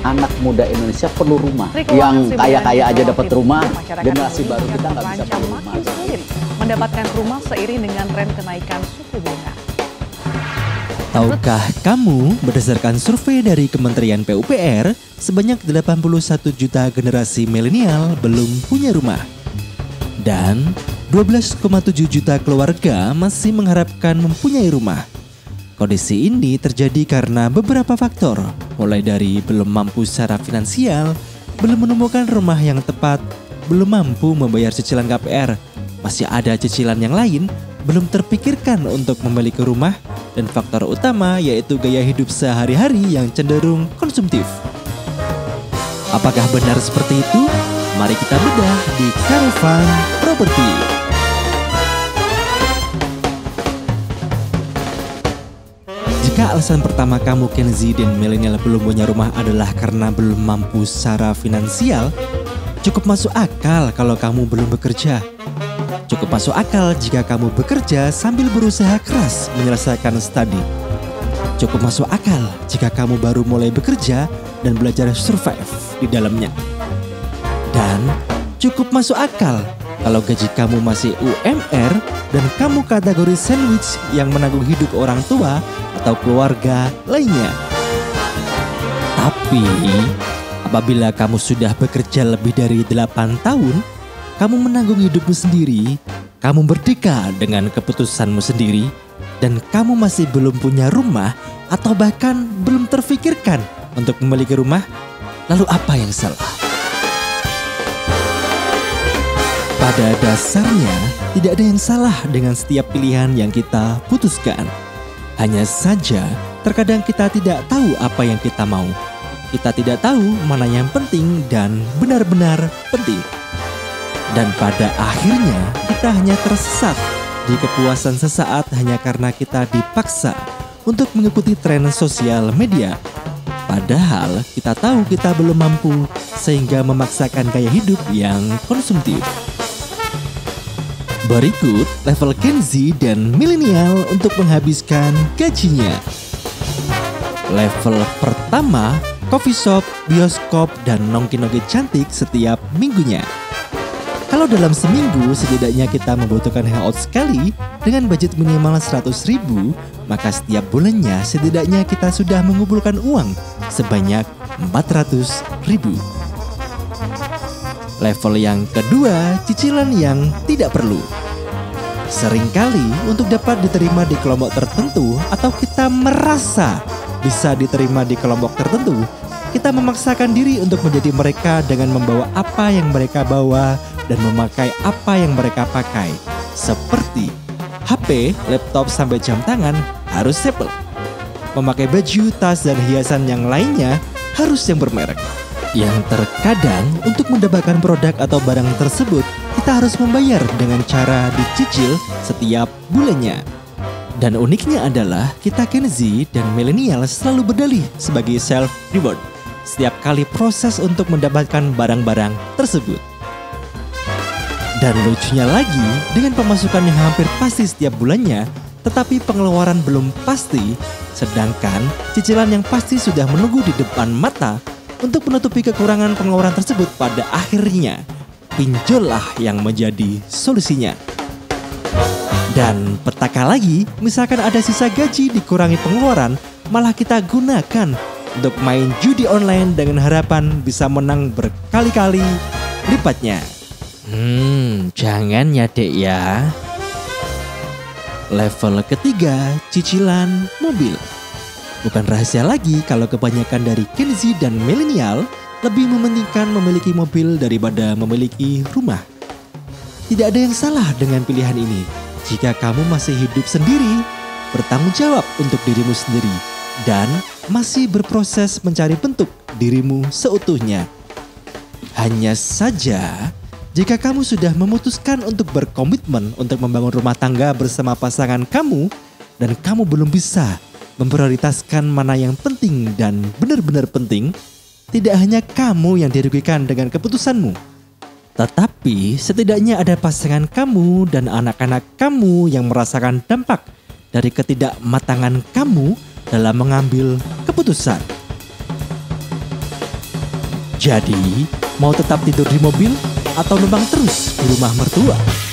anak muda Indonesia perlu rumah. Yang kaya-kaya aja dapat rumah, generasi baru kita nggak bisa perlu rumah. Sulit mendapatkan rumah seiring dengan tren kenaikan suku bunga. Tahukah kamu, berdasarkan survei dari Kementerian PUPR, sebanyak 81 juta generasi milenial belum punya rumah. Dan 12,7 juta keluarga masih mengharapkan mempunyai rumah. Kondisi ini terjadi karena beberapa faktor, mulai dari belum mampu secara finansial, belum menemukan rumah yang tepat, belum mampu membayar cicilan KPR, masih ada cicilan yang lain, belum terpikirkan untuk memiliki rumah, dan faktor utama yaitu gaya hidup sehari-hari yang cenderung konsumtif. Apakah benar seperti itu? Mari kita bedah di Karavan Properti. Jika alasan pertama kamu Gen Z dan milenial belum punya rumah adalah karena belum mampu secara finansial, cukup masuk akal kalau kamu belum bekerja. Cukup masuk akal jika kamu bekerja sambil berusaha keras menyelesaikan studi. Cukup masuk akal jika kamu baru mulai bekerja dan belajar survive di dalamnya. Dan cukup masuk akal kalau gaji kamu masih UMR dan kamu kategori sandwich yang menanggung hidup orang tua atau keluarga lainnya. Tapi apabila kamu sudah bekerja lebih dari 8 tahun, kamu menanggung hidupmu sendiri, kamu merdeka dengan keputusanmu sendiri, dan kamu masih belum punya rumah atau bahkan belum terfikirkan untuk memiliki rumah, lalu apa yang salah? Pada dasarnya, tidak ada yang salah dengan setiap pilihan yang kita putuskan. Hanya saja, terkadang kita tidak tahu apa yang kita mau. Kita tidak tahu mana yang penting dan benar-benar penting. Dan pada akhirnya, kita hanya tersesat di kepuasan sesaat hanya karena kita dipaksa untuk mengikuti tren sosial media. Padahal kita tahu kita belum mampu, sehingga memaksakan gaya hidup yang konsumtif. Berikut level Gen Z dan milenial untuk menghabiskan gajinya. Level pertama, coffee shop, bioskop, dan nongki-nongki cantik setiap minggunya. Kalau dalam seminggu setidaknya kita membutuhkan hangout sekali dengan budget minimal 100.000, maka setiap bulannya setidaknya kita sudah mengumpulkan uang sebanyak 400.000. Level yang kedua, cicilan yang tidak perlu. Seringkali untuk dapat diterima di kelompok tertentu atau kita merasa bisa diterima di kelompok tertentu, kita memaksakan diri untuk menjadi mereka dengan membawa apa yang mereka bawa dan memakai apa yang mereka pakai. Seperti HP, laptop, sampai jam tangan harus Apple. Memakai baju, tas, dan hiasan yang lainnya harus yang bermerek. Yang terkadang untuk mendapatkan produk atau barang tersebut, kita harus membayar dengan cara dicicil setiap bulannya. Dan uniknya adalah kita Gen Z dan milenial selalu berdalih sebagai self-reward setiap kali proses untuk mendapatkan barang-barang tersebut. Dan lucunya lagi, dengan pemasukan yang hampir pasti setiap bulannya, tetapi pengeluaran belum pasti, sedangkan cicilan yang pasti sudah menunggu di depan mata. Untuk menutupi kekurangan pengeluaran tersebut, pada akhirnya pinjollah yang menjadi solusinya. Dan petaka lagi, misalkan ada sisa gaji dikurangi pengeluaran, malah kita gunakan untuk main judi online dengan harapan bisa menang berkali-kali lipatnya. Jangan ya dek ya. Level ketiga, cicilan mobil. Bukan rahasia lagi kalau kebanyakan dari Gen Z dan milenial lebih mementingkan memiliki mobil daripada memiliki rumah. Tidak ada yang salah dengan pilihan ini. Jika kamu masih hidup sendiri, bertanggung jawab untuk dirimu sendiri, dan masih berproses mencari bentuk dirimu seutuhnya. Hanya saja, jika kamu sudah memutuskan untuk berkomitmen untuk membangun rumah tangga bersama pasangan kamu, dan kamu belum bisa memprioritaskan mana yang penting dan benar-benar penting, tidak hanya kamu yang dirugikan dengan keputusanmu, tetapi setidaknya ada pasangan kamu dan anak-anak kamu yang merasakan dampak dari ketidakmatangan kamu dalam mengambil keputusan. Jadi, mau tetap tidur di mobil atau numpang terus di rumah mertua?